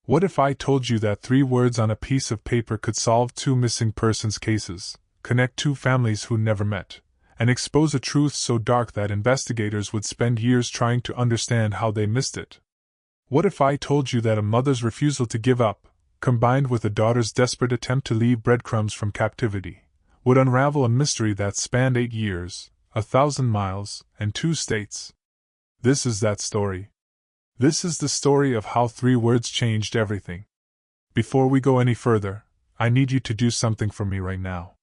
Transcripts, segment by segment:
What if I told you that 3 words on a piece of paper could solve 2 missing persons cases, connect 2 families who never met, and expose a truth so dark that investigators would spend years trying to understand how they missed it? What if I told you that a mother's refusal to give up, combined with a daughter's desperate attempt to leave breadcrumbs from captivity, would unravel a mystery that spanned 8 years, 1,000 miles, and 2 states? This is that story. This is the story of how 3 words changed everything. Before we go any further, I need you to do something for me right now.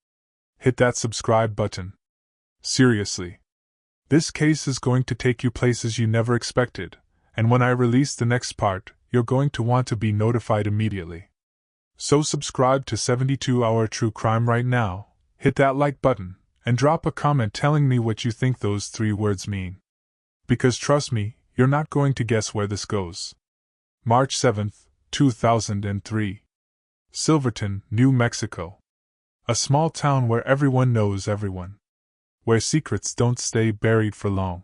Hit that subscribe button. Seriously. This case is going to take you places you never expected, and when I release the next part, you're going to want to be notified immediately. So subscribe to 72-Hour True Crime right now, hit that like button, and drop a comment telling me what you think those 3 words mean. Because trust me, you're not going to guess where this goes. March 7, 2003. Silverton, New Mexico. A small town where everyone knows everyone. Where secrets don't stay buried for long.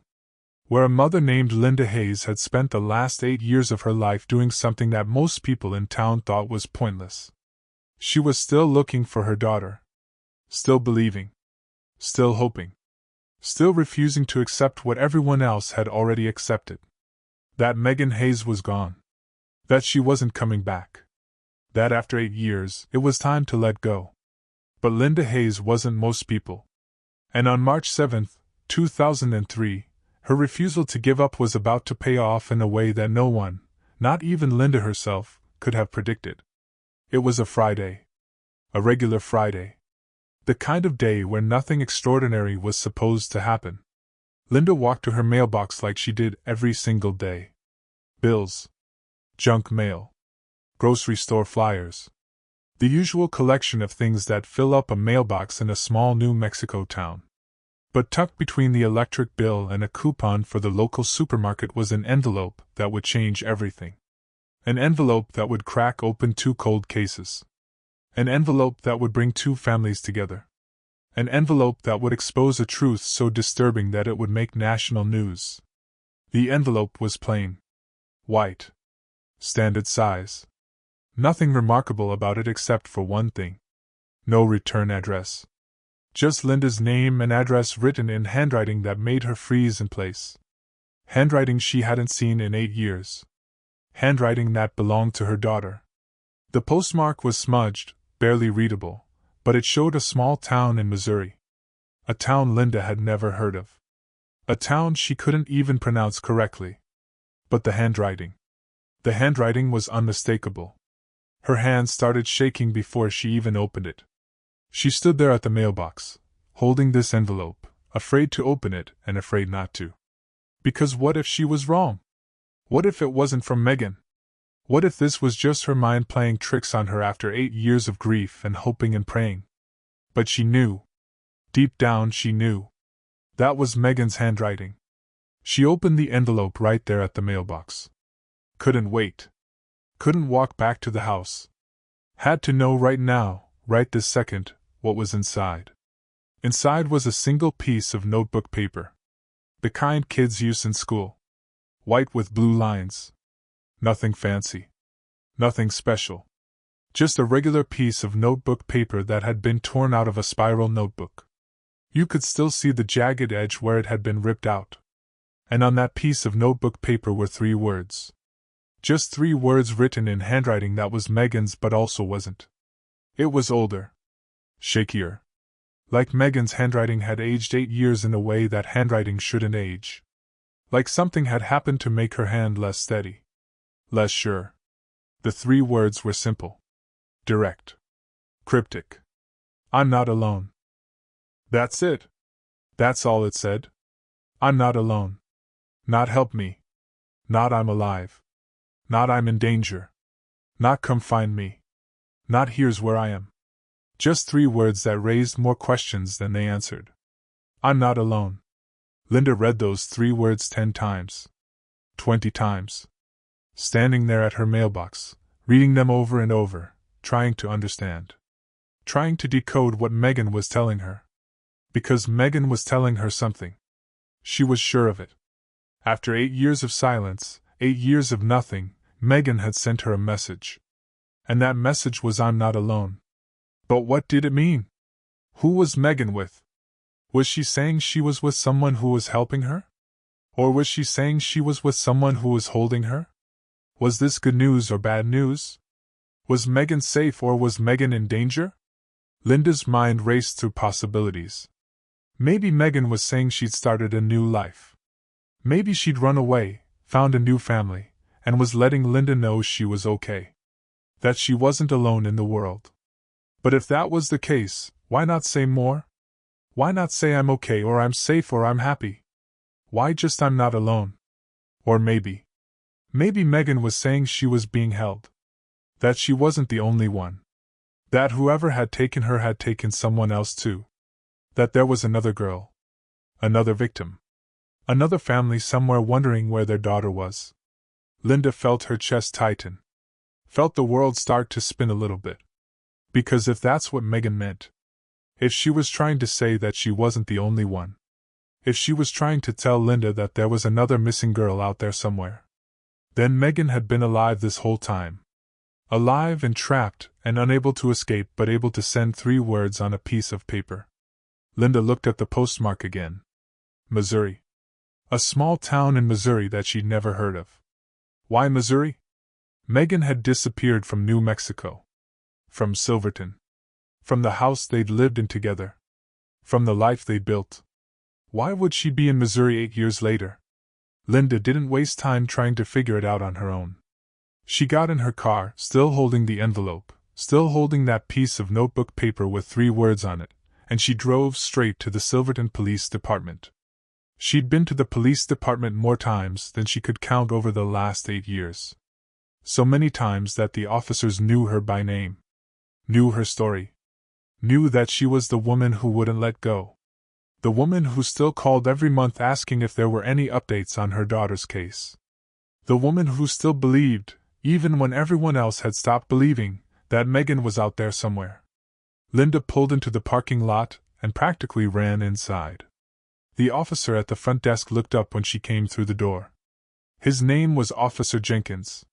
Where a mother named Linda Hayes had spent the last 8 years of her life doing something that most people in town thought was pointless. She was still looking for her daughter. Still believing. Still hoping. Still refusing to accept what everyone else had already accepted. That Megan Hayes was gone. That she wasn't coming back. That after 8 years, it was time to let go. But Linda Hayes wasn't most people. And on March 7, 2003, her refusal to give up was about to pay off in a way that no one, not even Linda herself, could have predicted. It was a Friday. A regular Friday. The kind of day where nothing extraordinary was supposed to happen. Linda walked to her mailbox like she did every single day. Bills. Junk mail. Grocery store flyers. The usual collection of things that fill up a mailbox in a small New Mexico town. But tucked between the electric bill and a coupon for the local supermarket was an envelope that would change everything. An envelope that would crack open 2 cold cases. An envelope that would bring 2 families together. An envelope that would expose a truth so disturbing that it would make national news. The envelope was plain. White. Standard size. Nothing remarkable about it except for one thing. No return address. Just Linda's name and address written in handwriting that made her freeze in place. Handwriting she hadn't seen in 8 years. Handwriting that belonged to her daughter. The postmark was smudged, barely readable, but it showed a small town in Missouri. A town Linda had never heard of. A town she couldn't even pronounce correctly. But the handwriting. The handwriting was unmistakable. Her hand started shaking before she even opened it. She stood there at the mailbox, holding this envelope, afraid to open it and afraid not to. Because what if she was wrong? What if it wasn't from Megan? What if this was just her mind playing tricks on her after 8 years of grief and hoping and praying? But she knew. Deep down she knew. That was Megan's handwriting. She opened the envelope right there at the mailbox. Couldn't wait. Couldn't walk back to the house. Had to know right now, right this second, what was inside. Inside was a single piece of notebook paper. The kind kids use in school. White with blue lines. Nothing fancy. Nothing special. Just a regular piece of notebook paper that had been torn out of a spiral notebook. You could still see the jagged edge where it had been ripped out. And on that piece of notebook paper were 3 words. Just 3 words written in handwriting that was Megan's but also wasn't. It was older. Shakier. Like Megan's handwriting had aged 8 years in a way that handwriting shouldn't age. Like something had happened to make her hand less steady. Less sure. The 3 words were simple. Direct. Cryptic. I'm not alone. That's it. That's all it said. I'm not alone. Not help me. Not I'm alive. Not I'm in danger. Not come find me. Not here's where I am. Just 3 words that raised more questions than they answered. I'm not alone. Linda read those 3 words 10 times. 20 times. Standing there at her mailbox, reading them over and over, trying to understand. Trying to decode what Megan was telling her. Because Megan was telling her something. She was sure of it. After 8 years of silence, 8 years of nothing, Megan had sent her a message. And that message was "I'm not alone." But what did it mean? Who was Megan with? Was she saying she was with someone who was helping her? Or was she saying she was with someone who was holding her? Was this good news or bad news? Was Megan safe or was Megan in danger? Linda's mind raced through possibilities. Maybe Megan was saying she'd started a new life. Maybe she'd run away, found a new family, and was letting Linda know she was okay. That she wasn't alone in the world. But if that was the case, why not say more? Why not say "I'm okay" or "I'm safe" or "I'm happy"? Why just "I'm not alone"? Or maybe Megan was saying she was being held. That she wasn't the only one. That whoever had taken her had taken someone else too. That there was another girl. Another victim. Another family somewhere wondering where their daughter was. Linda felt her chest tighten. Felt the world start to spin a little bit. Because if that's what Megan meant, if she was trying to say that she wasn't the only one, if she was trying to tell Linda that there was another missing girl out there somewhere, then Megan had been alive this whole time. Alive and trapped and unable to escape but able to send 3 words on a piece of paper. Linda looked at the postmark again. Missouri. A small town in Missouri that she'd never heard of. Why Missouri? Megan had disappeared from New Mexico. From Silverton. From the house they'd lived in together. From the life they'd built. Why would she be in Missouri 8 years later? Linda didn't waste time trying to figure it out on her own. She got in her car, still holding the envelope, still holding that piece of notebook paper with 3 words on it, and she drove straight to the Silverton Police Department. She'd been to the police department more times than she could count over the last 8 years. So many times that the officers knew her by name. Knew her story. Knew that she was the woman who wouldn't let go. The woman who still called every month asking if there were any updates on her daughter's case. The woman who still believed, even when everyone else had stopped believing, that Megan was out there somewhere. Linda pulled into the parking lot and practically ran inside. The officer at the front desk looked up when she came through the door. His name was Officer Jenkins.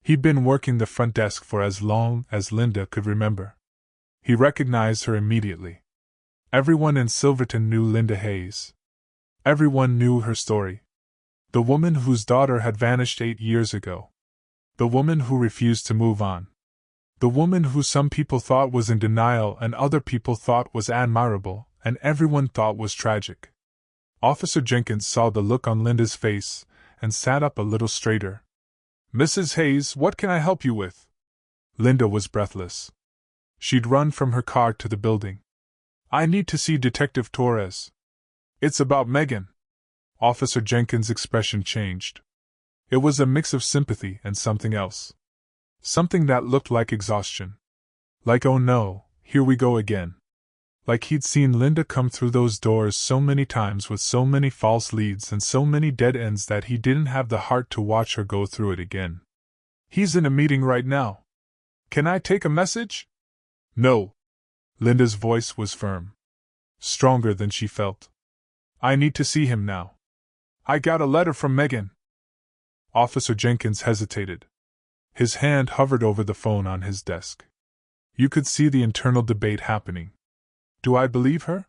He'd been working the front desk for as long as Linda could remember. He recognized her immediately. Everyone in Silverton knew Linda Hayes. Everyone knew her story. The woman whose daughter had vanished 8 years ago. The woman who refused to move on. The woman who some people thought was in denial and other people thought was admirable, and everyone thought was tragic. Officer Jenkins saw the look on Linda's face and sat up a little straighter. "Mrs. Hayes, what can I help you with?" Linda was breathless. She'd run from her car to the building. "I need to see Detective Torres." "It's about Megan." Officer Jenkins' expression changed. It was a mix of sympathy and something else. Something that looked like exhaustion. Like, "Oh no, here we go again." Like he'd seen Linda come through those doors so many times with so many false leads and so many dead ends that he didn't have the heart to watch her go through it again. "He's in a meeting right now. Can I take a message?" "No." Linda's voice was firm. Stronger than she felt. "I need to see him now. I got a letter from Megan." Officer Jenkins hesitated. His hand hovered over the phone on his desk. You could see the internal debate happening. Do I believe her?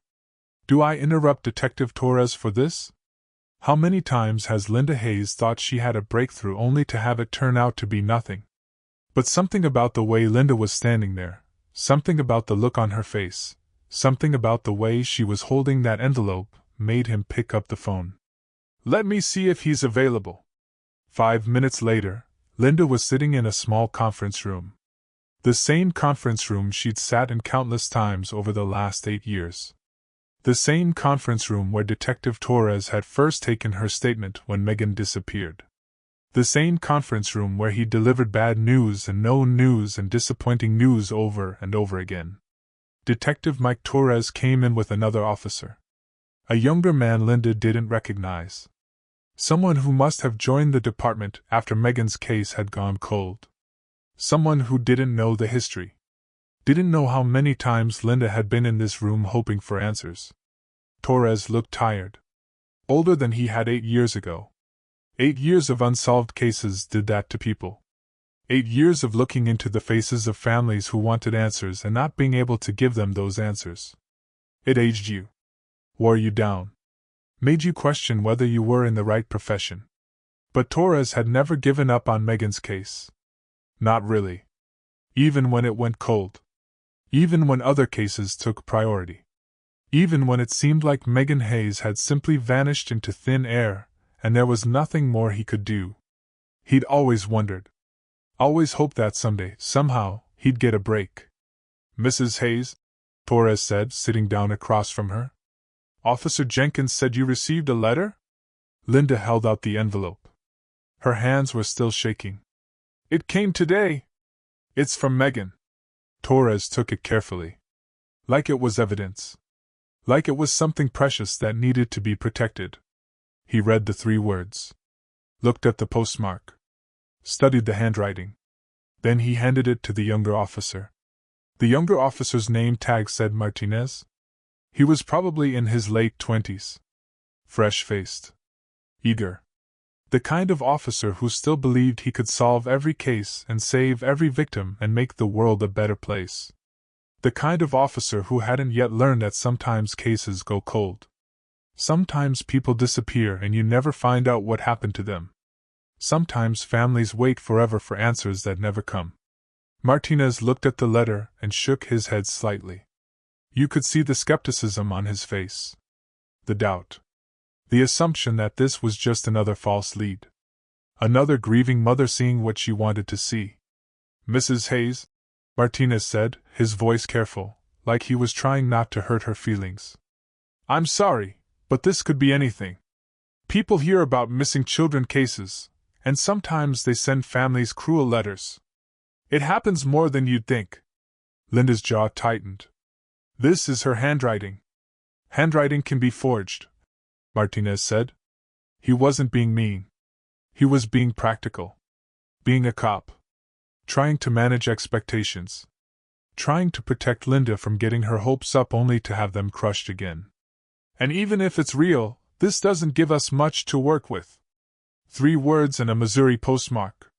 Do I interrupt Detective Torres for this? How many times has Linda Hayes thought she had a breakthrough only to have it turn out to be nothing? But something about the way Linda was standing there, something about the look on her face, something about the way she was holding that envelope, made him pick up the phone. "Let me see if he's available." 5 minutes later, Linda was sitting in a small conference room. The same conference room she'd sat in countless times over the last 8 years. The same conference room where Detective Torres had first taken her statement when Megan disappeared. The same conference room where he delivered bad news and no news and disappointing news over and over again. Detective Mike Torres came in with another officer. A younger man Linda didn't recognize. Someone who must have joined the department after Megan's case had gone cold. Someone who didn't know the history. Didn't know how many times Linda had been in this room hoping for answers. Torres looked tired. Older than he had 8 years ago. 8 years of unsolved cases did that to people. 8 years of looking into the faces of families who wanted answers and not being able to give them those answers. It aged you. Wore you down. Made you question whether you were in the right profession. But Torres had never given up on Megan's case. Not really. Even when it went cold. Even when other cases took priority. Even when it seemed like Megan Hayes had simply vanished into thin air, and there was nothing more he could do. He'd always wondered. Always hoped that someday, somehow, he'd get a break. Mrs. Hayes, Torres said, sitting down across from her. Officer Jenkins said you received a letter? Linda held out the envelope. Her hands were still shaking. It came today. It's from Megan. Torres took it carefully. Like it was evidence. Like it was something precious that needed to be protected. He read the 3 words. Looked at the postmark. Studied the handwriting. Then he handed it to the younger officer. The younger officer's name tag said Martinez. He was probably in his late 20s. Fresh-faced. Eager. The kind of officer who still believed he could solve every case and save every victim and make the world a better place. The kind of officer who hadn't yet learned that sometimes cases go cold. Sometimes people disappear and you never find out what happened to them. Sometimes families wait forever for answers that never come. Martinez looked at the letter and shook his head slightly. You could see the skepticism on his face. The doubt. The assumption that this was just another false lead. Another grieving mother seeing what she wanted to see. Mrs. Hayes, Martinez said, his voice careful, like he was trying not to hurt her feelings. I'm sorry, but this could be anything. People hear about missing children cases, and sometimes they send families cruel letters. It happens more than you'd think. Linda's jaw tightened. This is her handwriting. Handwriting can be forged, Martinez said. He wasn't being mean. He was being practical. Being a cop. Trying to manage expectations. Trying to protect Linda from getting her hopes up only to have them crushed again. And even if it's real, this doesn't give us much to work with. 3 words and a Missouri postmark.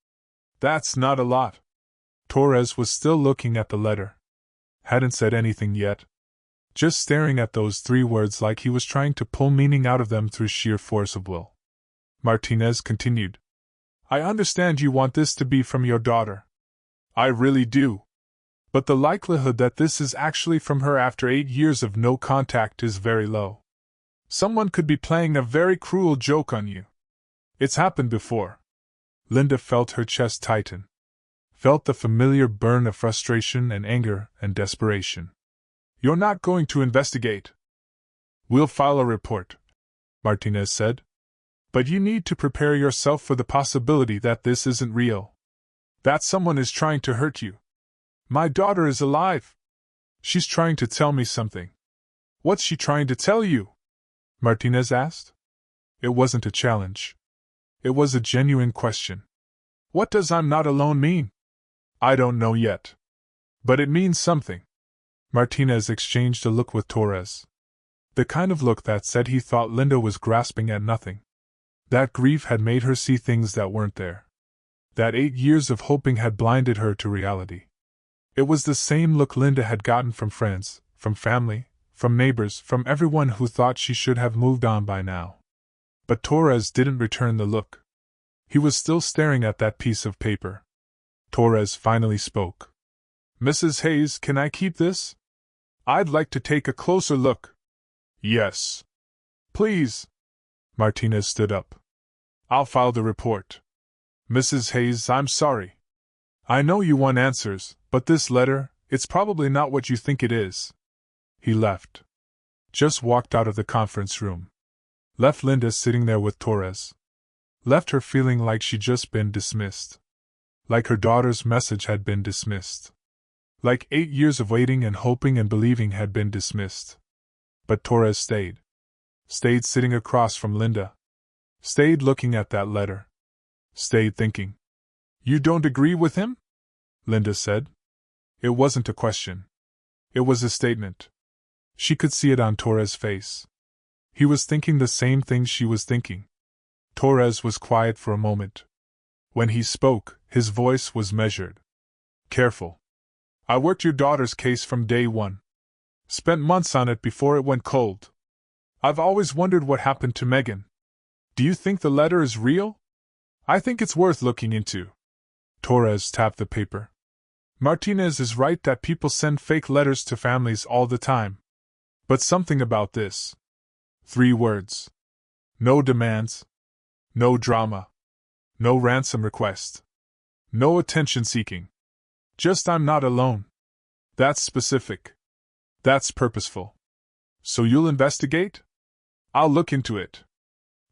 That's not a lot. Torres was still looking at the letter. Hadn't said anything yet. Just staring at those 3 words like he was trying to pull meaning out of them through sheer force of will. Martinez continued. I understand you want this to be from your daughter. I really do. But the likelihood that this is actually from her after 8 years of no contact is very low. Someone could be playing a very cruel joke on you. It's happened before. Linda felt her chest tighten. Felt the familiar burn of frustration and anger and desperation. You're not going to investigate. We'll file a report, Martinez said. But you need to prepare yourself for the possibility that this isn't real. That someone is trying to hurt you. My daughter is alive. She's trying to tell me something. What's she trying to tell you? Martinez asked. It wasn't a challenge. It was a genuine question. What does I'm not alone mean? I don't know yet. But it means something. Martinez exchanged a look with Torres. The kind of look that said he thought Linda was grasping at nothing. That grief had made her see things that weren't there. That 8 years of hoping had blinded her to reality. It was the same look Linda had gotten from friends, from family, from neighbors, from everyone who thought she should have moved on by now. But Torres didn't return the look. He was still staring at that piece of paper. Torres finally spoke. Mrs. Hayes, can I keep this? I'd like to take a closer look. Yes. Please. Martinez stood up. I'll file the report. Mrs. Hayes, I'm sorry. I know you want answers, but this letter, it's probably not what you think it is. He left. Just walked out of the conference room. Left Linda sitting there with Torres. Left her feeling like she'd just been dismissed. Like her daughter's message had been dismissed. Like 8 years of waiting and hoping and believing had been dismissed. But Torres stayed. Stayed sitting across from Linda. Stayed looking at that letter. Stayed thinking. You don't agree with him? Linda said. It wasn't a question. It was a statement. She could see it on Torres' face. He was thinking the same thing she was thinking. Torres was quiet for a moment. When he spoke, His voice was measured. Careful. I worked your daughter's case from day one. Spent months on it before it went cold. I've always wondered what happened to Megan. Do you think the letter is real? I think it's worth looking into. Torres tapped the paper. Martinez is right that people send fake letters to families all the time. But something about this. 3 words. No demands. No drama. No ransom request. No attention seeking. Just I'm not alone. That's specific. That's purposeful. So you'll investigate? I'll look into it.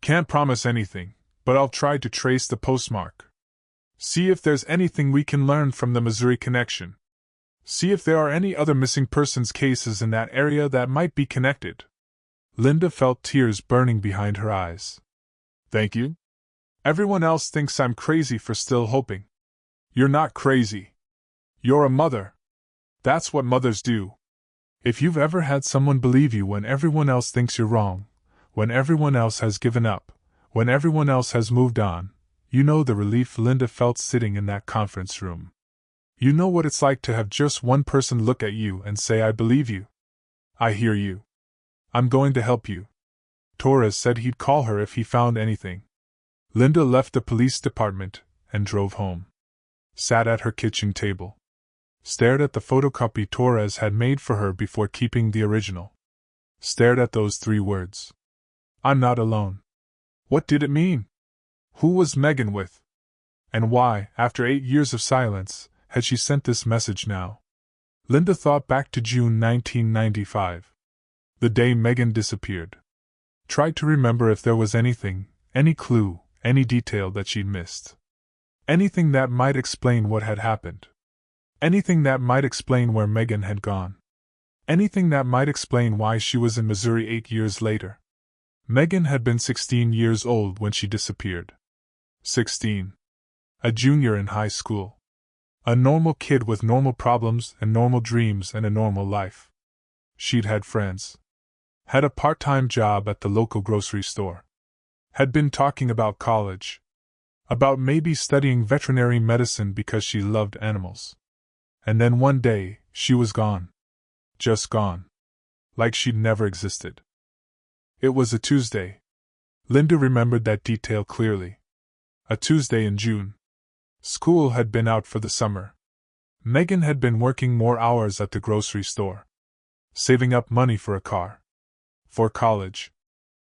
Can't promise anything, but I'll try to trace the postmark. See if there's anything we can learn from the Missouri connection. See if there are any other missing persons cases in that area that might be connected. Linda felt tears burning behind her eyes. Thank you. Everyone else thinks I'm crazy for still hoping. You're not crazy. You're a mother. That's what mothers do. If you've ever had someone believe you when everyone else thinks you're wrong, when everyone else has given up, when everyone else has moved on, you know the relief Linda felt sitting in that conference room. You know what it's like to have just one person look at you and say, I believe you. I hear you. I'm going to help you. Torres said he'd call her if he found anything. Linda left the police department and drove home. Sat at her kitchen table. Stared at the photocopy Torres had made for her before keeping the original. Stared at those 3 words. I'm not alone. What did it mean? Who was Megan with? And why, after 8 years of silence, had she sent this message now? Linda thought back to June 1995. The day Megan disappeared. Tried to remember if there was anything, any clue, any detail that she'd missed. Anything that might explain what had happened. Anything that might explain where Megan had gone. Anything that might explain why she was in Missouri 8 years later. Megan had been 16 years old when she disappeared. 16. A junior in high school. A normal kid with normal problems and normal dreams and a normal life. She'd had friends. Had a part-time job at the local grocery store. Had been talking about college. About maybe studying veterinary medicine because she loved animals. And then one day, she was gone. Just gone. Like she'd never existed. It was a Tuesday. Linda remembered that detail clearly. A Tuesday in June. School had been out for the summer. Megan had been working more hours at the grocery store. Saving up money for a car. For college.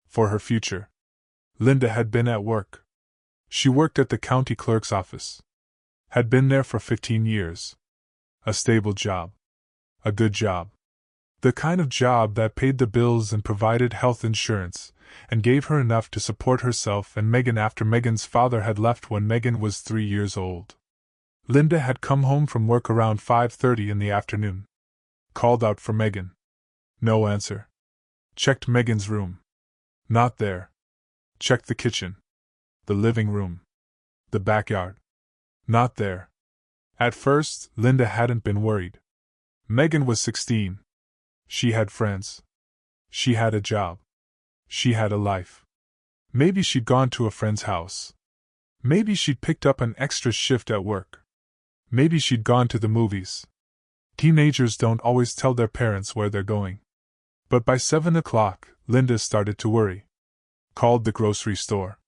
For her future. Linda had been at work. She worked at the county clerk's office. Had been there for 15 years. A stable job. A good job. The kind of job that paid the bills and provided health insurance, and gave her enough to support herself and Megan after Megan's father had left when Megan was 3 years old. Linda had come home from work around 5:30 in the afternoon. Called out for Megan. No answer. Checked Megan's room. Not there. Checked the kitchen. The living room. The backyard. Not there. At first, Linda hadn't been worried. Megan was 16. She had friends. She had a job. She had a life. Maybe she'd gone to a friend's house. Maybe she'd picked up an extra shift at work. Maybe she'd gone to the movies. Teenagers don't always tell their parents where they're going. But by 7 o'clock, Linda started to worry. Called the grocery store.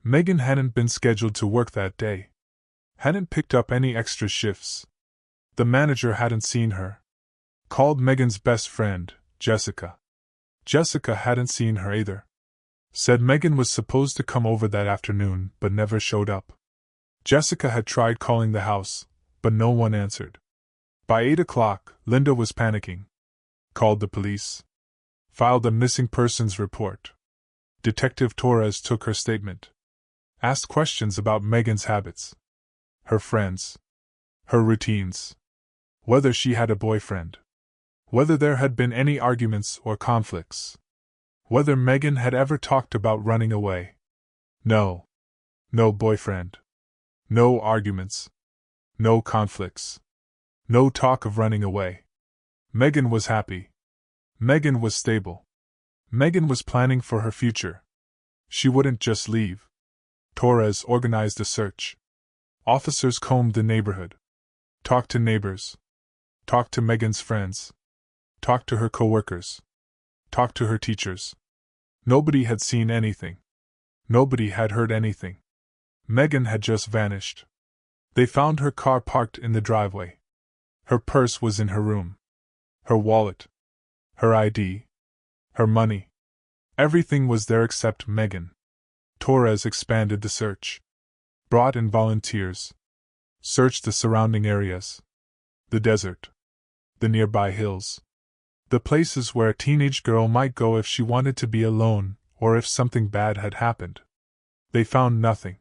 Megan hadn't been scheduled to work that day. Hadn't picked up any extra shifts. The manager hadn't seen her. Called Megan's best friend, Jessica. Jessica hadn't seen her either. Said Megan was supposed to come over that afternoon, but never showed up. Jessica had tried calling the house, but no one answered. By 8 o'clock, Linda was panicking. Called the police. Filed a missing persons report. Detective Torres took her statement. Asked questions about Megan's habits. Her friends. Her routines. Whether she had a boyfriend. Whether there had been any arguments or conflicts. Whether Megan had ever talked about running away. No. No boyfriend. No arguments. No conflicts. No talk of running away. Megan was happy. Megan was stable. Megan was planning for her future. She wouldn't just leave. Torres organized a search. Officers combed the neighborhood. Talked to neighbors. Talked to Megan's friends. Talked to her coworkers. Talked to her teachers. Nobody had seen anything. Nobody had heard anything. Megan had just vanished. They found her car parked in the driveway. Her purse was in her room. Her wallet. Her ID. Her money. Everything was there except Megan. Torres expanded the search. Brought in volunteers. Searched the surrounding areas. The desert. The nearby hills. The places where a teenage girl might go if she wanted to be alone, or if something bad had happened. They found nothing.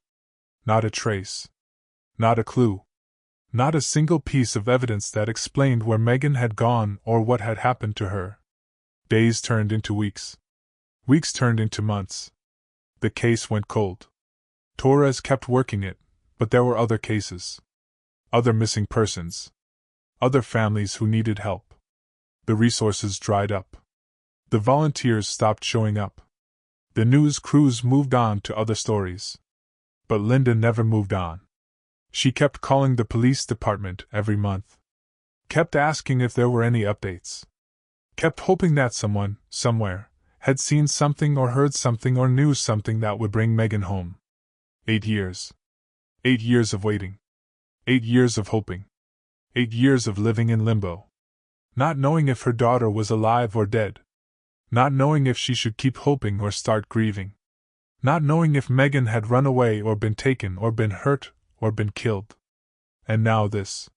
Not a trace. Not a clue. Not a single piece of evidence that explained where Megan had gone or what had happened to her. Days turned into weeks. Weeks turned into months. The case went cold. Torres kept working it, but there were other cases. Other missing persons. Other families who needed help. The resources dried up. The volunteers stopped showing up. The news crews moved on to other stories. But Linda never moved on. She kept calling the police department every month. Kept asking if there were any updates. Kept hoping that someone, somewhere, had seen something or heard something or knew something that would bring Megan home. 8 years. 8 years of waiting. 8 years of hoping. 8 years of living in limbo. Not knowing if her daughter was alive or dead. Not knowing if she should keep hoping or start grieving. Not knowing if Megan had run away or been taken or been hurt or been killed. And now this.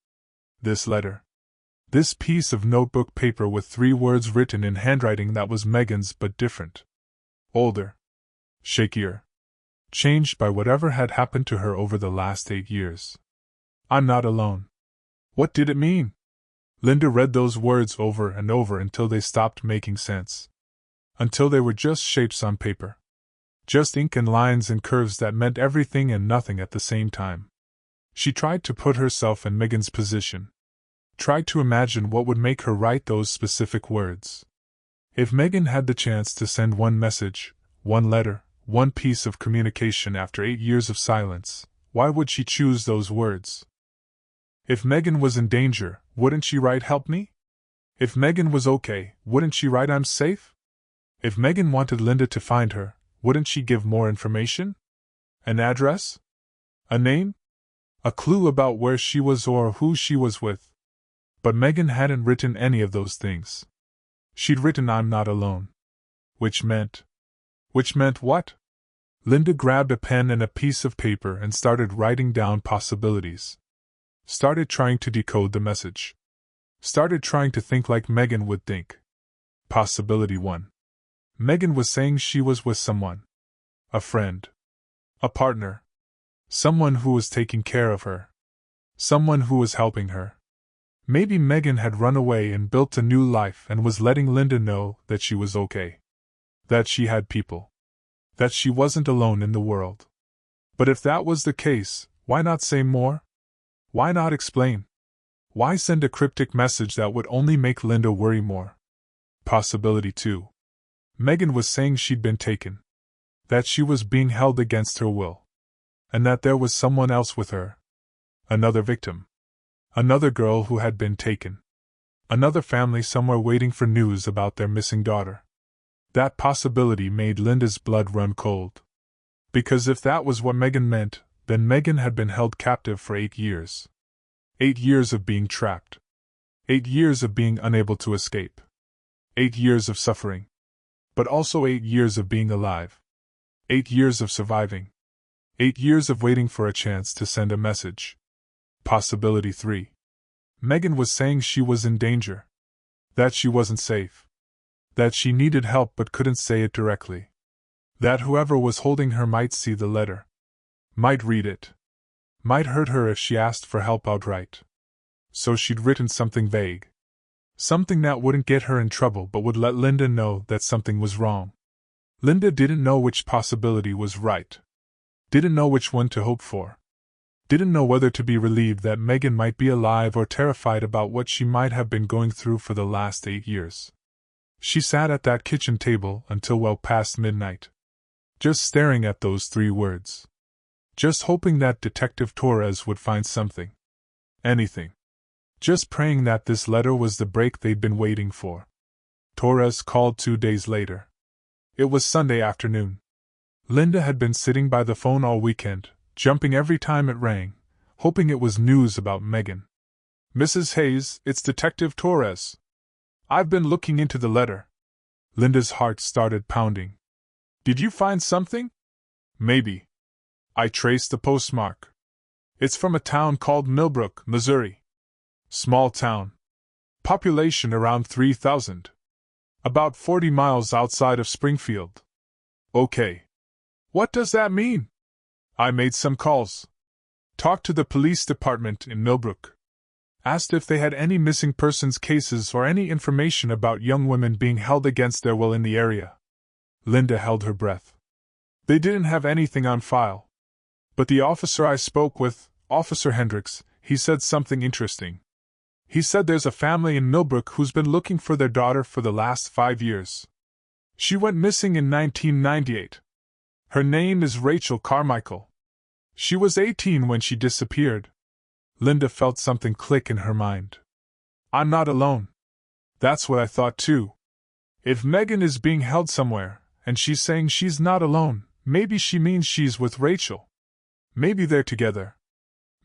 This letter. This piece of notebook paper with 3 words written in handwriting that was Megan's but different. Older. Shakier. Changed by whatever had happened to her over the last 8 years. I'm not alone. What did it mean? Linda read those words over and over until they stopped making sense. Until they were just shapes on paper. Just ink and lines and curves that meant everything and nothing at the same time. She tried to put herself in Megan's position. Tried to imagine what would make her write those specific words. If Megan had the chance to send one message, one letter, one piece of communication after 8 years of silence, why would she choose those words? If Megan was in danger, wouldn't she write "Help me"? If Megan was okay, wouldn't she write "I'm safe"? If Megan wanted Linda to find her, wouldn't she give more information? An address? A name? A clue about where she was or who she was with? But Megan hadn't written any of those things. She'd written "I'm not alone." Which meant what? Linda grabbed a pen and a piece of paper and started writing down possibilities. Started trying to decode the message. Started trying to think like Megan would think. Possibility 1. Megan was saying she was with someone. A friend. A partner. Someone who was taking care of her. Someone who was helping her. Maybe Megan had run away and built a new life and was letting Linda know that she was okay. That she had people. That she wasn't alone in the world. But if that was the case, why not say more? Why not explain? Why send a cryptic message that would only make Linda worry more? Possibility 2. Megan was saying she'd been taken. That she was being held against her will. And that there was someone else with her. Another victim. Another girl who had been taken. Another family somewhere waiting for news about their missing daughter. That possibility made Linda's blood run cold. Because if that was what Megan meant, then Megan had been held captive for 8 years. 8 years of being trapped. 8 years of being unable to escape. 8 years of suffering. But also 8 years of being alive. 8 years of surviving. 8 years of waiting for a chance to send a message. Possibility 3. Megan was saying she was in danger. That she wasn't safe. That she needed help but couldn't say it directly. That whoever was holding her might see the letter. Might read it. Might hurt her if she asked for help outright. So she'd written something vague. Something that wouldn't get her in trouble but would let Linda know that something was wrong. Linda didn't know which possibility was right. Didn't know which one to hope for. Didn't know whether to be relieved that Megan might be alive or terrified about what she might have been going through for the last 8 years. She sat at that kitchen table until well past midnight. Just staring at those 3 words. Just hoping that Detective Torres would find something. Anything. Just praying that this letter was the break they'd been waiting for. Torres called 2 days later. It was Sunday afternoon. Linda had been sitting by the phone all weekend, jumping every time it rang, hoping it was news about Megan. "Mrs. Hayes, it's Detective Torres. I've been looking into the letter." Linda's heart started pounding. "Did you find something?" "Maybe. I traced the postmark. It's from a town called Millbrook, Missouri. Small town. Population around 3,000. About 40 miles outside of Springfield." "Okay. What does that mean?" "I made some calls. Talked to the police department in Millbrook. Asked if they had any missing persons cases or any information about young women being held against their will in the area." Linda held her breath. "They didn't have anything on file. But the officer I spoke with, Officer Hendricks, he said something interesting. He said there's a family in Millbrook who's been looking for their daughter for the last 5 years. She went missing in 1998. Her name is Rachel Carmichael. She was 18 when she disappeared." Linda felt something click in her mind. "I'm not alone. That's what I thought too. If Megan is being held somewhere, and she's saying she's not alone, maybe she means she's with Rachel. Maybe they're together.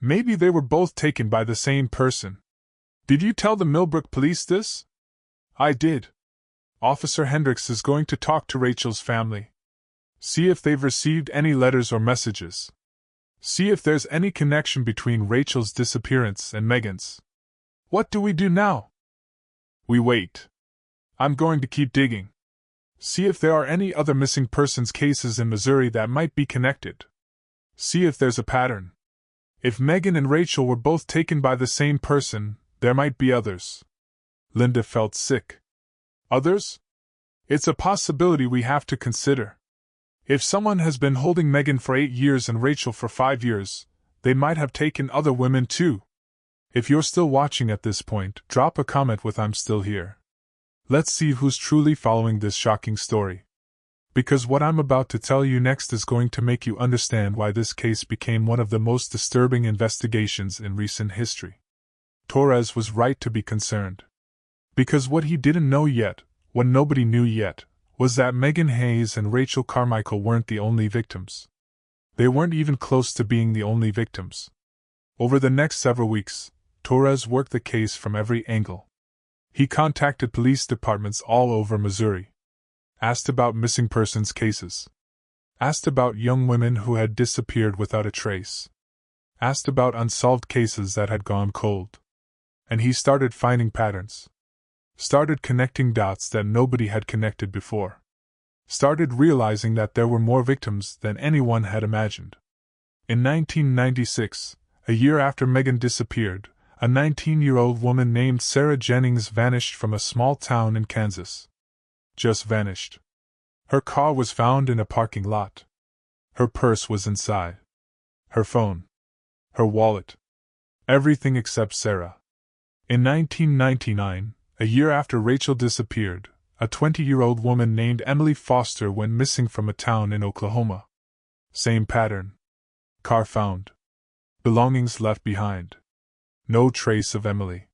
Maybe they were both taken by the same person." "Did you tell the Millbrook police this?" "I did. Officer Hendricks is going to talk to Rachel's family. See if they've received any letters or messages. See if there's any connection between Rachel's disappearance and Megan's." "What do we do now?" "We wait. I'm going to keep digging. See if there are any other missing persons cases in Missouri that might be connected. See if there's a pattern. If Megan and Rachel were both taken by the same person, there might be others." Linda felt sick. "Others? It's a possibility we have to consider. If someone has been holding Megan for 8 years and Rachel for 5 years, they might have taken other women too. If you're still watching at this point, drop a comment with "I'm still here." Let's see who's truly following this shocking story. Because what I'm about to tell you next is going to make you understand why this case became one of the most disturbing investigations in recent history. Torres was right to be concerned. Because what he didn't know yet, what nobody knew yet, was that Megan Hayes and Rachel Carmichael weren't the only victims. They weren't even close to being the only victims. Over the next several weeks, Torres worked the case from every angle. He contacted police departments all over Missouri. Asked about missing persons cases. Asked about young women who had disappeared without a trace. Asked about unsolved cases that had gone cold. And he started finding patterns. Started connecting dots that nobody had connected before. Started realizing that there were more victims than anyone had imagined. In 1996, a year after Megan disappeared, a 19-year-old woman named Sarah Jennings vanished from a small town in Kansas. Just vanished. Her car was found in a parking lot. Her purse was inside. Her phone. Her wallet. Everything except Sarah. In 1999, a year after Rachel disappeared, a 20-year-old woman named Emily Foster went missing from a town in Oklahoma. Same pattern. Car found. Belongings left behind. No trace of Emily.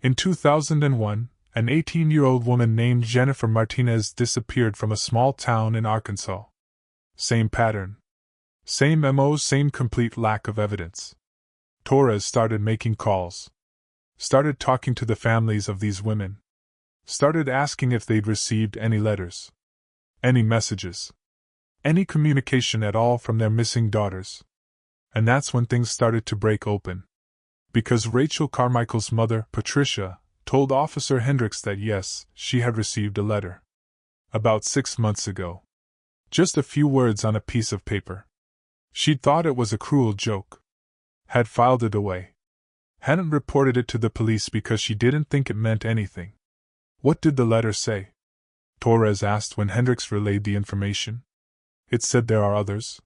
In 2001, an 18-year-old woman named Jennifer Martinez disappeared from a small town in Arkansas. Same pattern. Same MO, same complete lack of evidence. Torres started making calls. Started talking to the families of these women. Started asking if they'd received any letters. Any messages. Any communication at all from their missing daughters. And that's when things started to break open. Because Rachel Carmichael's mother, Patricia, told Officer Hendricks that yes, she had received a letter. About 6 months ago. Just a few words on a piece of paper. She'd thought it was a cruel joke. Had filed it away. Hadn't reported it to the police because she didn't think it meant anything. What did the letter say? Torres asked when Hendricks relayed the information. It said there are others.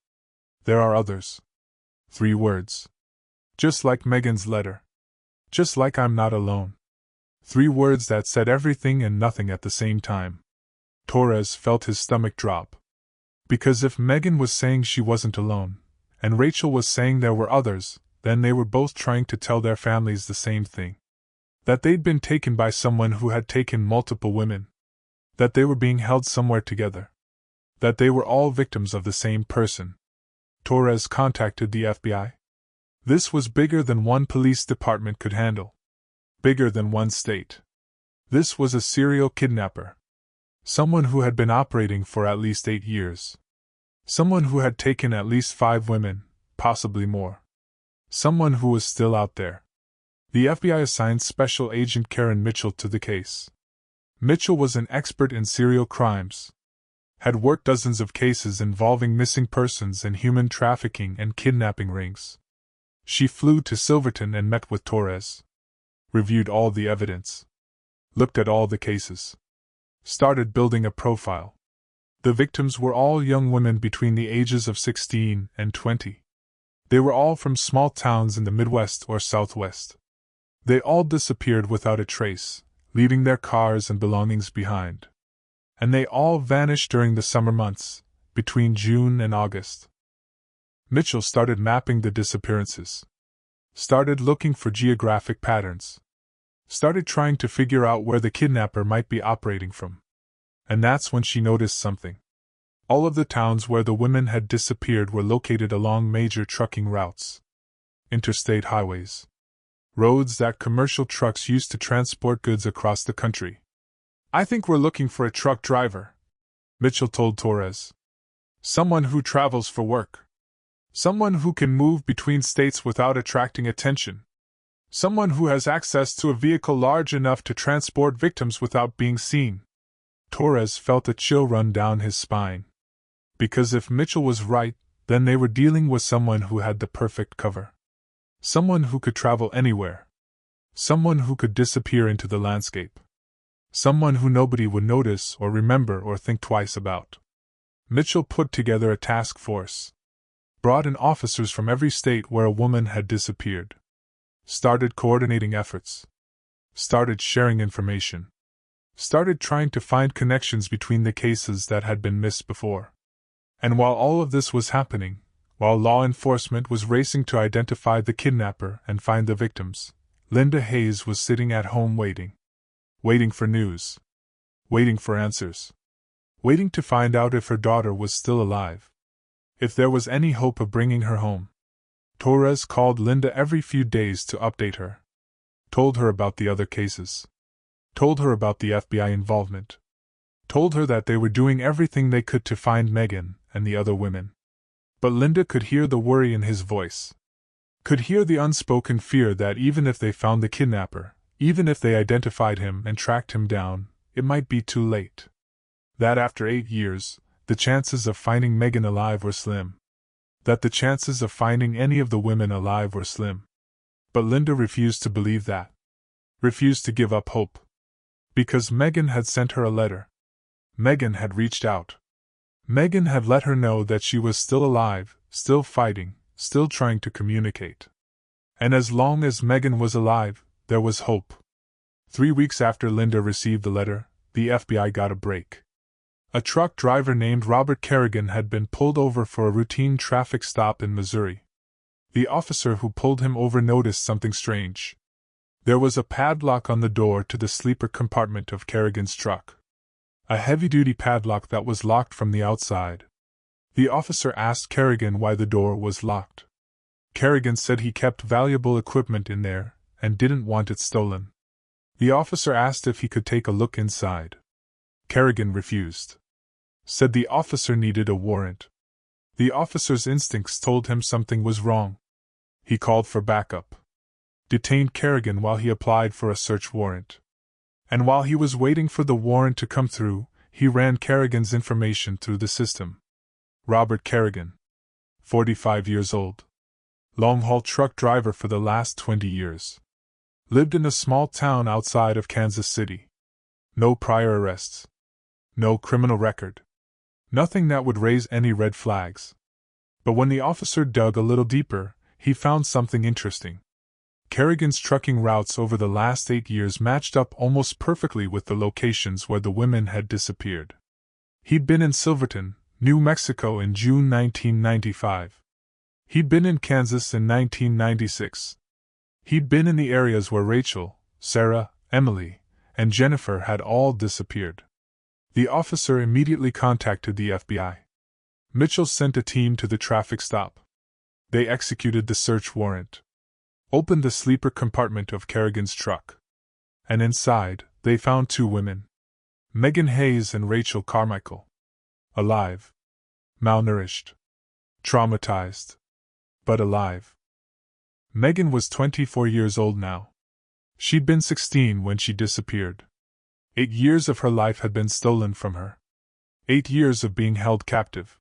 There are others. 3 words. Just like Megan's letter. Just like I'm not alone. 3 words that said everything and nothing at the same time. Torres felt his stomach drop. Because if Megan was saying she wasn't alone, and Rachel was saying there were others, then they were both trying to tell their families the same thing. That they'd been taken by someone who had taken multiple women. That they were being held somewhere together. That they were all victims of the same person. Torres contacted the FBI. This was bigger than one police department could handle. Bigger than one state. This was a serial kidnapper. Someone who had been operating for at least 8 years. Someone who had taken at least 5 women, possibly more. Someone who was still out there. The FBI assigned Special Agent Karen Mitchell to the case. Mitchell was an expert in serial crimes. Had worked dozens of cases involving missing persons and human trafficking and kidnapping rings. She flew to Silverton and met with Torres. Reviewed all the evidence. Looked at all the cases. Started building a profile. The victims were all young women between the ages of 16 and 20. They were all from small towns in the Midwest or Southwest. They all disappeared without a trace, leaving their cars and belongings behind. And they all vanished during the summer months, between June and August. Mitchell started mapping the disappearances. Started looking for geographic patterns. Started trying to figure out where the kidnapper might be operating from. And that's when she noticed something. All of the towns where the women had disappeared were located along major trucking routes. Interstate highways. Roads that commercial trucks used to transport goods across the country. "I think we're looking for a truck driver," Mitchell told Torres. "Someone who travels for work. Someone who can move between states without attracting attention. Someone who has access to a vehicle large enough to transport victims without being seen." Torres felt a chill run down his spine. Because if Mitchell was right, then they were dealing with someone who had the perfect cover. Someone who could travel anywhere. Someone who could disappear into the landscape. Someone who nobody would notice or remember or think twice about. Mitchell put together a task force. Brought in officers from every state where a woman had disappeared. Started coordinating efforts. Started sharing information. Started trying to find connections between the cases that had been missed before. And while all of this was happening, while law enforcement was racing to identify the kidnapper and find the victims, Linda Hayes was sitting at home waiting. Waiting for news. Waiting for answers. Waiting to find out if her daughter was still alive. If there was any hope of bringing her home. Torres called Linda every few days to update her. Told her about the other cases. Told her about the FBI involvement. Told her that they were doing everything they could to find Megan and the other women. But Linda could hear the worry in his voice. Could hear the unspoken fear that even if they found the kidnapper, even if they identified him and tracked him down, it might be too late. That after 8 years, the chances of finding Megan alive were slim. That the chances of finding any of the women alive were slim. But Linda refused to believe that. Refused to give up hope. Because Megan had sent her a letter. Megan had reached out. Megan had let her know that she was still alive, still fighting, still trying to communicate. And as long as Megan was alive, there was hope. 3 weeks after Linda received the letter, the FBI got a break. A truck driver named Robert Kerrigan had been pulled over for a routine traffic stop in Missouri. The officer who pulled him over noticed something strange. There was a padlock on the door to the sleeper compartment of Kerrigan's truck. A heavy-duty padlock that was locked from the outside. The officer asked Kerrigan why the door was locked. Kerrigan said he kept valuable equipment in there and didn't want it stolen. The officer asked if he could take a look inside. Kerrigan refused. Said the officer needed a warrant. The officer's instincts told him something was wrong. He called for backup. Detained Kerrigan while he applied for a search warrant. And while he was waiting for the warrant to come through, he ran Kerrigan's information through the system. Robert Kerrigan. 45 years old. Long-haul truck driver for the last 20 years. Lived in a small town outside of Kansas City. No prior arrests. No criminal record. Nothing that would raise any red flags. But when the officer dug a little deeper, he found something interesting. Kerrigan's trucking routes over the last 8 years matched up almost perfectly with the locations where the women had disappeared. He'd been in Silverton, New Mexico in June 1995. He'd been in Kansas in 1996. He'd been in the areas where Rachel, Sarah, Emily, and Jennifer had all disappeared. The officer immediately contacted the FBI. Mitchell sent a team to the traffic stop. They executed the search warrant, opened the sleeper compartment of Kerrigan's truck, and inside, they found two women, Megan Hayes and Rachel Carmichael. Alive. Malnourished. Traumatized. But alive. Megan was 24 years old now. She'd been 16 when she disappeared. 8 years of her life had been stolen from her. 8 years of being held captive.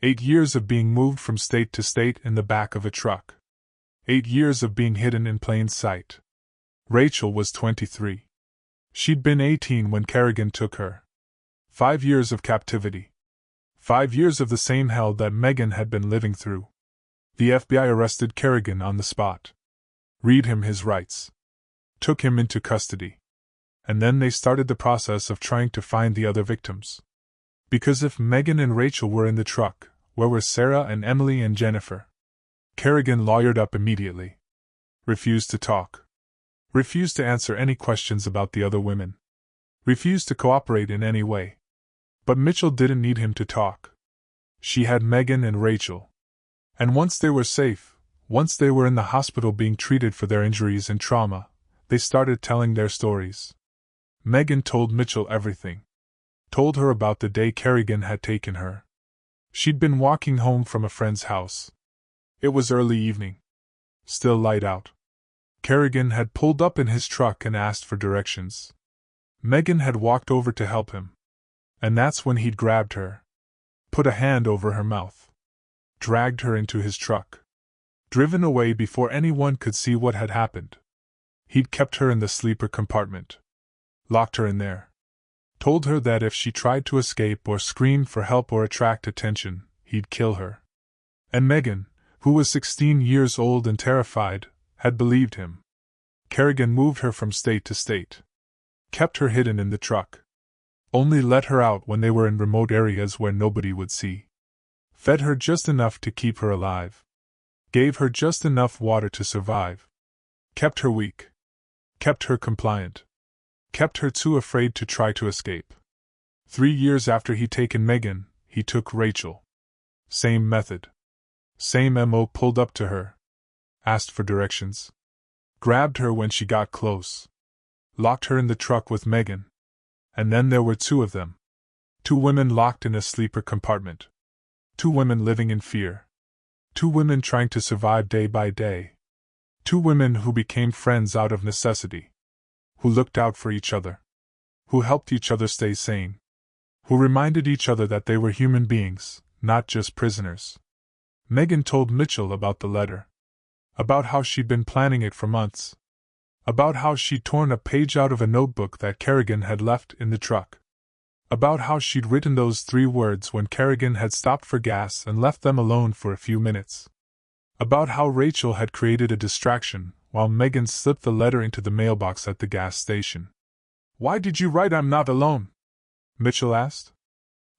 8 years of being moved from state to state in the back of a truck. 8 years of being hidden in plain sight. Rachel was 23. She'd been 18 when Kerrigan took her. 5 years of captivity. 5 years of the same hell that Megan had been living through. The FBI arrested Kerrigan on the spot. Read him his rights. Took him into custody. And then they started the process of trying to find the other victims. Because if Megan and Rachel were in the truck, where were Sarah and Emily and Jennifer? Kerrigan lawyered up immediately. Refused to talk. Refused to answer any questions about the other women. Refused to cooperate in any way. But Mitchell didn't need him to talk. She had Megan and Rachel. And once they were safe, once they were in the hospital being treated for their injuries and trauma, they started telling their stories. Megan told Mitchell everything. Told her about the day Kerrigan had taken her. She'd been walking home from a friend's house. It was early evening. Still light out. Kerrigan had pulled up in his truck and asked for directions. Megan had walked over to help him. And that's when he'd grabbed her. Put a hand over her mouth. Dragged her into his truck. Driven away before anyone could see what had happened. He'd kept her in the sleeper compartment. Locked her in there. Told her that if she tried to escape or screamed for help or attract attention, he'd kill her. And Megan, who was 16 years old and terrified, had believed him. Kerrigan moved her from state to state. Kept her hidden in the truck. Only let her out when they were in remote areas where nobody would see. Fed her just enough to keep her alive. Gave her just enough water to survive. Kept her weak. Kept her compliant. Kept her too afraid to try to escape. 3 years after he'd taken Megan, he took Rachel. Same method. Same MO. Pulled up to her. Asked for directions. Grabbed her when she got close. Locked her in the truck with Megan. And then there were two of them. 2 women locked in a sleeper compartment. 2 women living in fear. 2 women trying to survive day by day. 2 women who became friends out of necessity. Who looked out for each other. Who helped each other stay sane. Who reminded each other that they were human beings, not just prisoners. Megan told Mitchell about the letter. About how she'd been planning it for months. About how she'd torn a page out of a notebook that Kerrigan had left in the truck. About how she'd written those 3 words when Kerrigan had stopped for gas and left them alone for a few minutes. About how Rachel had created a distraction while Megan slipped the letter into the mailbox at the gas station. "Why did you write 'I'm not alone'?" Mitchell asked.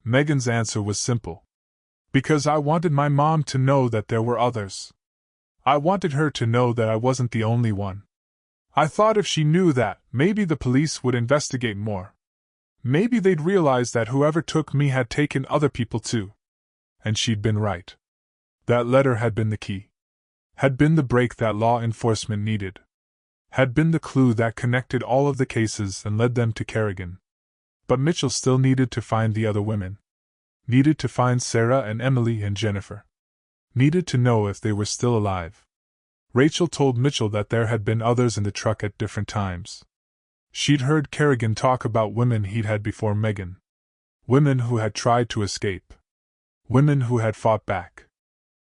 Megan's answer was simple. "Because I wanted my mom to know that there were others. I wanted her to know that I wasn't the only one. I thought if she knew that, maybe the police would investigate more. Maybe they'd realize that whoever took me had taken other people too." And she'd been right. That letter had been the key. Had been the break that law enforcement needed. Had been the clue that connected all of the cases and led them to Kerrigan. But Mitchell still needed to find the other women. Needed to find Sarah and Emily and Jennifer. Needed to know if they were still alive. Rachel told Mitchell that there had been others in the truck at different times. She'd heard Kerrigan talk about women he'd had before Megan. Women who had tried to escape. Women who had fought back.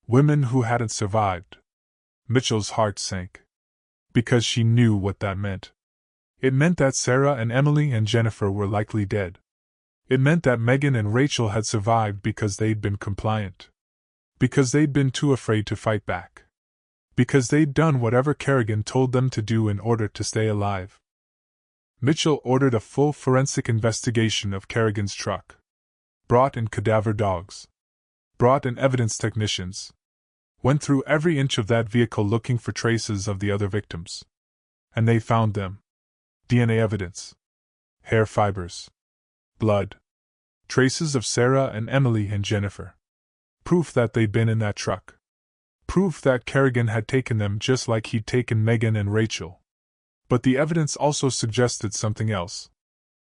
Women who hadn't survived. Mitchell's heart sank. Because she knew what that meant. It meant that Sarah and Emily and Jennifer were likely dead. It meant that Megan and Rachel had survived because they'd been compliant. Because they'd been too afraid to fight back. Because they'd done whatever Kerrigan told them to do in order to stay alive. Mitchell ordered a full forensic investigation of Kerrigan's truck. Brought in cadaver dogs. Brought in evidence technicians. Went through every inch of that vehicle looking for traces of the other victims. And they found them. DNA evidence. Hair fibers. Blood. Traces of Sarah and Emily and Jennifer. Proof that they'd been in that truck. Proof that Kerrigan had taken them just like he'd taken Megan and Rachel. But the evidence also suggested something else.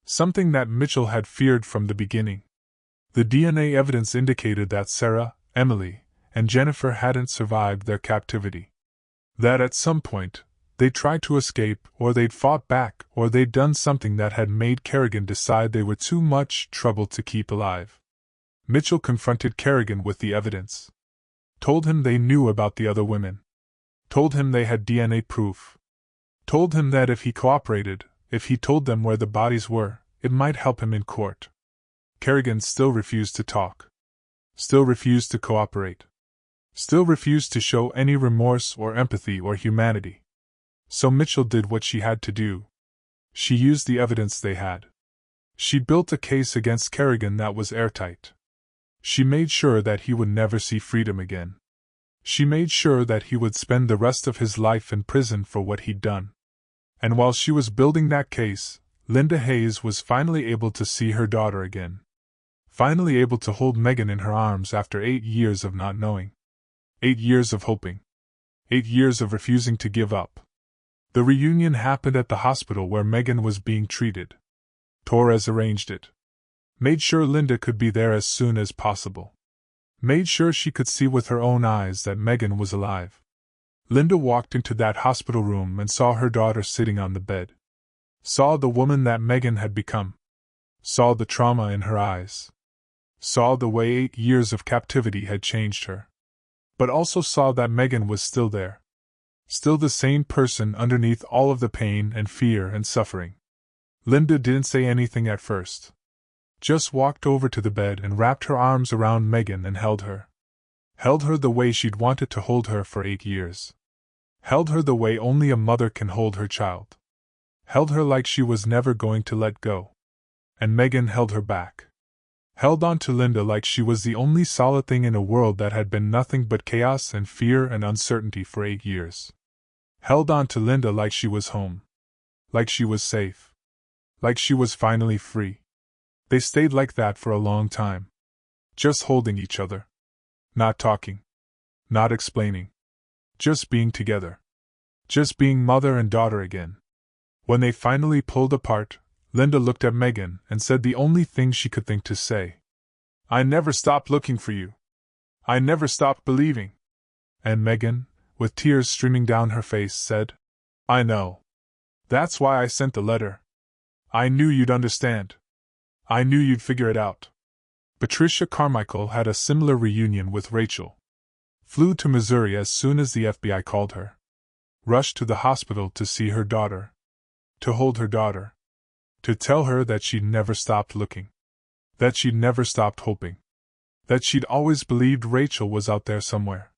Something that Mitchell had feared from the beginning. The DNA evidence indicated that Sarah, Emily, and Jennifer hadn't survived their captivity. That at some point, they'd tried to escape, or they'd fought back, or they'd done something that had made Kerrigan decide they were too much trouble to keep alive. Mitchell confronted Kerrigan with the evidence. Told him they knew about the other women. Told him they had DNA proof. Told him that if he cooperated, if he told them where the bodies were, it might help him in court. Kerrigan still refused to talk. Still refused to cooperate. Still refused to show any remorse or empathy or humanity. So Mitchell did what she had to do. She used the evidence they had. She built a case against Kerrigan that was airtight. She made sure that he would never see freedom again. She made sure that he would spend the rest of his life in prison for what he'd done. And while she was building that case, Linda Hayes was finally able to see her daughter again. Finally able to hold Megan in her arms after 8 years of not knowing. 8 years of hoping. 8 years of refusing to give up. The reunion happened at the hospital where Megan was being treated. Torres arranged it. Made sure Linda could be there as soon as possible. Made sure she could see with her own eyes that Megan was alive. Linda walked into that hospital room and saw her daughter sitting on the bed. Saw the woman that Megan had become. Saw the trauma in her eyes. Saw the way 8 years of captivity had changed her. But also saw that Megan was still there. Still the same person underneath all of the pain and fear and suffering. Linda didn't say anything at first. Just walked over to the bed and wrapped her arms around Megan and held her. Held her the way she'd wanted to hold her for 8 years. Held her the way only a mother can hold her child. Held her like she was never going to let go. And Megan held her back. Held on to Linda like she was the only solid thing in a world that had been nothing but chaos and fear and uncertainty for 8 years. Held on to Linda like she was home. Like she was safe. Like she was finally free. They stayed like that for a long time. Just holding each other. Not talking. Not explaining. Just being together. Just being mother and daughter again. When they finally pulled apart, Linda looked at Megan and said the only thing she could think to say. "I never stopped looking for you. I never stopped believing." And Megan, with tears streaming down her face, said, "I know. That's why I sent the letter. I knew you'd understand. I knew you'd figure it out." Patricia Carmichael had a similar reunion with Rachel. Flew to Missouri as soon as the FBI called her. Rushed to the hospital to see her daughter. To hold her daughter. To tell her that she'd never stopped looking. That she'd never stopped hoping. That she'd always believed Rachel was out there somewhere.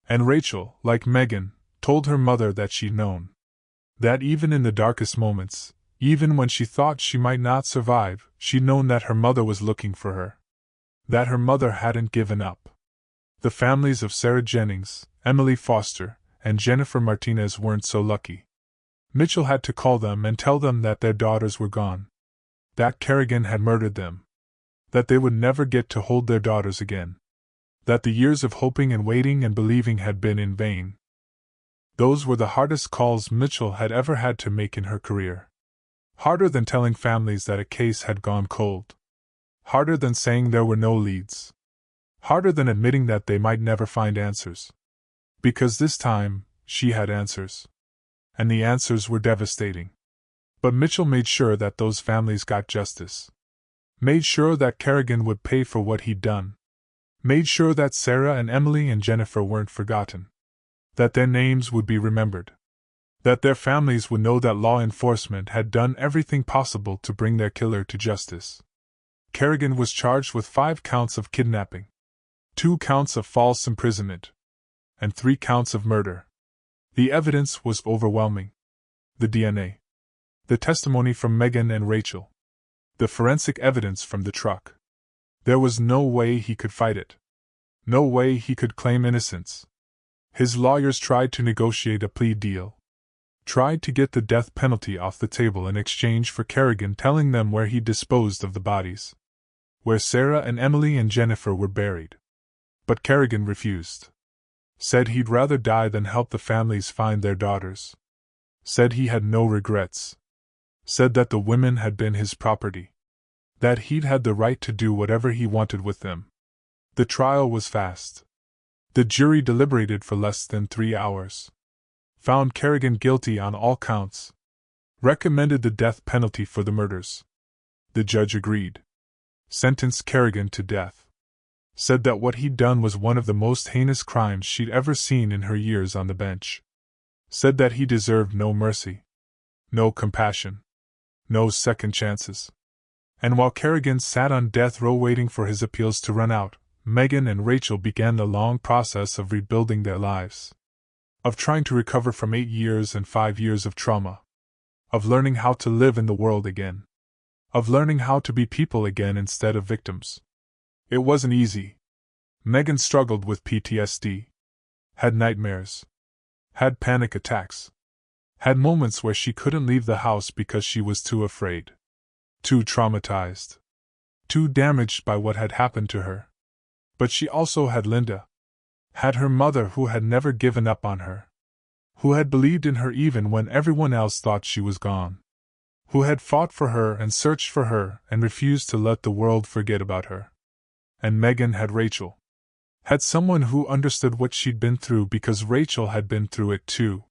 And Rachel, like Megan, told her mother that she'd known. That even in the darkest moments, even when she thought she might not survive, she'd known that her mother was looking for her. That her mother hadn't given up. The families of Sarah Jennings, Emily Foster, and Jennifer Martinez weren't so lucky. Mitchell had to call them and tell them that their daughters were gone. That Kerrigan had murdered them. That they would never get to hold their daughters again. That the years of hoping and waiting and believing had been in vain. Those were the hardest calls Mitchell had ever had to make in her career. Harder than telling families that a case had gone cold. Harder than saying there were no leads. Harder than admitting that they might never find answers. Because this time, she had answers. And the answers were devastating. But Mitchell made sure that those families got justice. Made sure that Kerrigan would pay for what he'd done. Made sure that Sarah and Emily and Jennifer weren't forgotten. That their names would be remembered. That their families would know that law enforcement had done everything possible to bring their killer to justice. Kerrigan was charged with 5 counts of kidnapping, 2 counts of false imprisonment, and 3 counts of murder. The evidence was overwhelming. The DNA. The testimony from Megan and Rachel. The forensic evidence from the truck. There was no way he could fight it. No way he could claim innocence. His lawyers tried to negotiate a plea deal. Tried to get the death penalty off the table in exchange for Kerrigan telling them where he disposed of the bodies. Where Sarah and Emily and Jennifer were buried. But Kerrigan refused. Said he'd rather die than help the families find their daughters. Said he had no regrets. Said that the women had been his property. That he'd had the right to do whatever he wanted with them. The trial was fast. The jury deliberated for less than 3 hours. Found Kerrigan guilty on all counts. Recommended the death penalty for the murders. The judge agreed. Sentenced Kerrigan to death. Said that what he'd done was one of the most heinous crimes she'd ever seen in her years on the bench. Said that he deserved no mercy. No compassion. No second chances. And while Kerrigan sat on death row waiting for his appeals to run out, Megan and Rachel began the long process of rebuilding their lives. Of trying to recover from 8 years and 5 years of trauma. Of learning how to live in the world again. Of learning how to be people again instead of victims. It wasn't easy. Megan struggled with PTSD. Had nightmares. Had panic attacks. Had moments where she couldn't leave the house because she was too afraid. Too traumatized. Too damaged by what had happened to her. But she also had Linda. Had her mother who had never given up on her. Who had believed in her even when everyone else thought she was gone. Who had fought for her and searched for her and refused to let the world forget about her. And Megan had Rachel. Had someone who understood what she'd been through because Rachel had been through it too.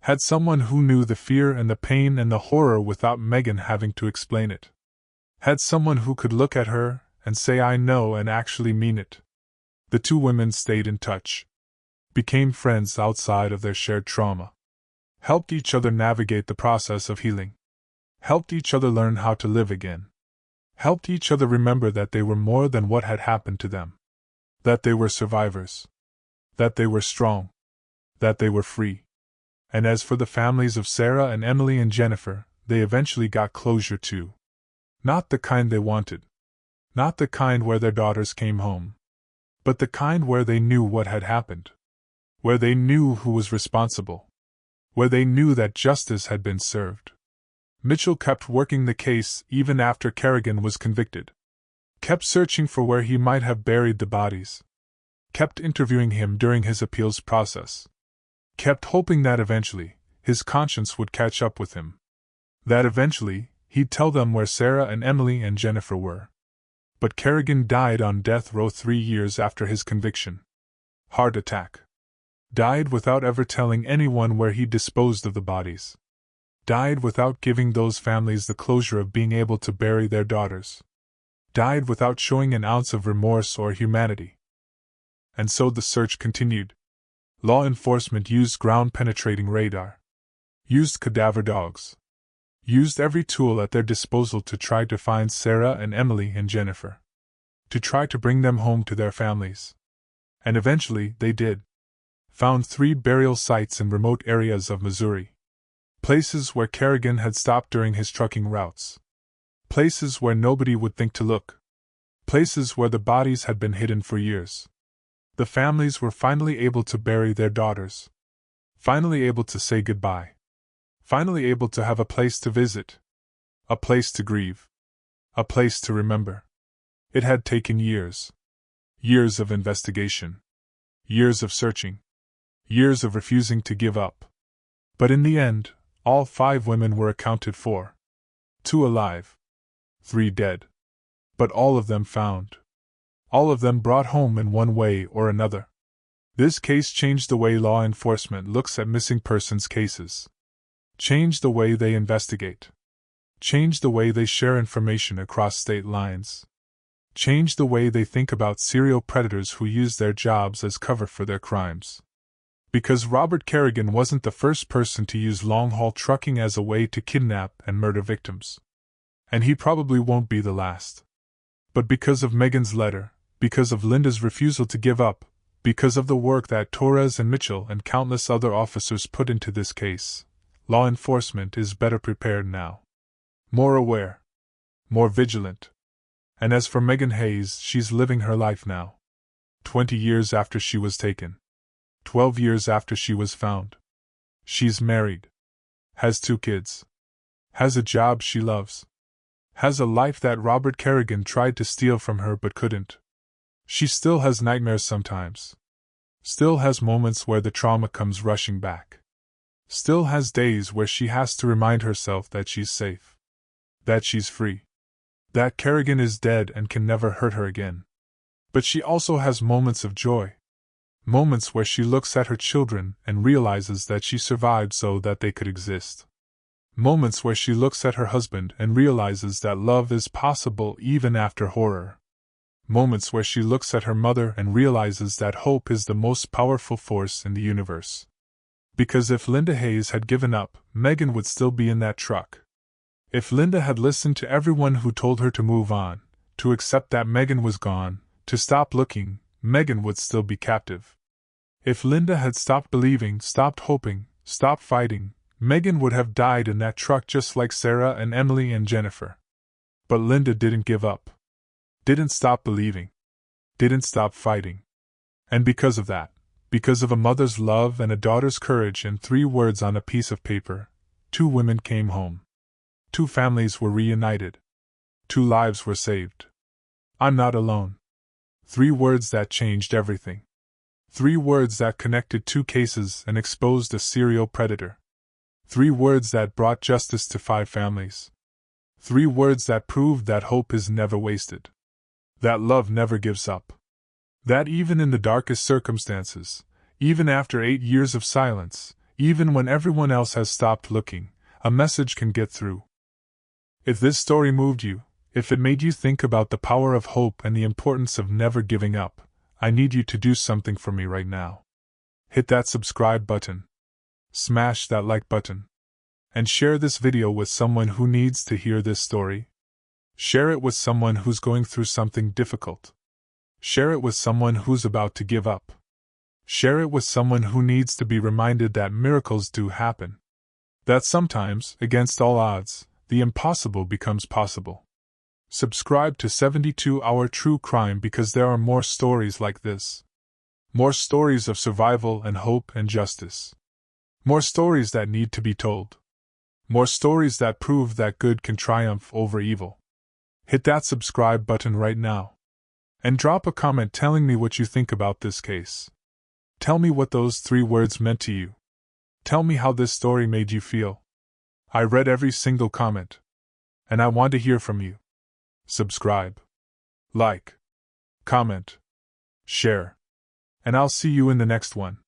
Had someone who knew the fear and the pain and the horror without Megan having to explain it. Had someone who could look at her and say I know and actually mean it. The two women stayed in touch. Became friends outside of their shared trauma. Helped each other navigate the process of healing. Helped each other learn how to live again. Helped each other remember that they were more than what had happened to them. That they were survivors. That they were strong. That they were free. And as for the families of Sarah and Emily and Jennifer, they eventually got closure too. Not the kind they wanted. Not the kind where their daughters came home. But the kind where they knew what had happened. Where they knew who was responsible. Where they knew that justice had been served. Mitchell kept working the case even after Kerrigan was convicted. Kept searching for where he might have buried the bodies. Kept interviewing him during his appeals process. Kept hoping that eventually, his conscience would catch up with him. That eventually, he'd tell them where Sarah and Emily and Jennifer were. But Kerrigan died on death row 3 years after his conviction. Heart attack. Died without ever telling anyone where he disposed of the bodies. Died without giving those families the closure of being able to bury their daughters. Died without showing an ounce of remorse or humanity. And so the search continued. Law enforcement used ground-penetrating radar. Used cadaver dogs. Used every tool at their disposal to try to find Sarah and Emily and Jennifer. To try to bring them home to their families. And eventually they did. Found 3 burial sites in remote areas of Missouri. Places where Kerrigan had stopped during his trucking routes. Places where nobody would think to look. Places where the bodies had been hidden for years. The families were finally able to bury their daughters. Finally able to say goodbye. Finally able to have a place to visit. A place to grieve. A place to remember. It had taken years. Years of investigation. Years of searching. Years of refusing to give up. But in the end, all 5 women were accounted for. 2 alive. 3 dead. But all of them found. All of them brought home in one way or another. This case changed the way law enforcement looks at missing persons cases. Changed the way they investigate. Changed the way they share information across state lines. Changed the way they think about serial predators who use their jobs as cover for their crimes. Because Robert Kerrigan wasn't the first person to use long-haul trucking as a way to kidnap and murder victims. And he probably won't be the last. But because of Megan's letter, because of Linda's refusal to give up, because of the work that Torres and Mitchell and countless other officers put into this case, law enforcement is better prepared now. More aware. More vigilant. And as for Megan Hayes, she's living her life now. 20 years after she was taken. 12 years after she was found. She's married. Has 2 kids. Has a job she loves. Has a life that Robert Kerrigan tried to steal from her but couldn't. She still has nightmares sometimes. Still has moments where the trauma comes rushing back. Still has days where she has to remind herself that she's safe. That she's free. That Kerrigan is dead and can never hurt her again. But she also has moments of joy. Moments where she looks at her children and realizes that she survived so that they could exist. Moments where she looks at her husband and realizes that love is possible even after horror. Moments where she looks at her mother and realizes that hope is the most powerful force in the universe. Because if Linda Hayes had given up, Megan would still be in that truck. If Linda had listened to everyone who told her to move on, to accept that Megan was gone, to stop looking, Megan would still be captive. If Linda had stopped believing, stopped hoping, stopped fighting, Megan would have died in that truck just like Sarah and Emily and Jennifer. But Linda didn't give up. Didn't stop believing. Didn't stop fighting. And because of that, because of a mother's love and a daughter's courage and 3 words on a piece of paper, 2 women came home. 2 families were reunited. 2 lives were saved. I'm not alone. 3 words that changed everything. 3 words that connected 2 cases and exposed a serial predator. 3 words that brought justice to 5 families. 3 words that proved that hope is never wasted. That love never gives up. That even in the darkest circumstances, even after 8 years of silence, even when everyone else has stopped looking, a message can get through. If this story moved you, if it made you think about the power of hope and the importance of never giving up, I need you to do something for me right now. Hit that subscribe button. Smash that like button. And share this video with someone who needs to hear this story. Share it with someone who's going through something difficult. Share it with someone who's about to give up. Share it with someone who needs to be reminded that miracles do happen. That sometimes, against all odds, the impossible becomes possible. Subscribe to 72-Hour True Crime because there are more stories like this. More stories of survival and hope and justice. More stories that need to be told. More stories that prove that good can triumph over evil. Hit that subscribe button right now. And drop a comment telling me what you think about this case. Tell me what those 3 words meant to you. Tell me how this story made you feel. I read every single comment. And I want to hear from you. Subscribe. Like. Comment. Share. And I'll see you in the next one.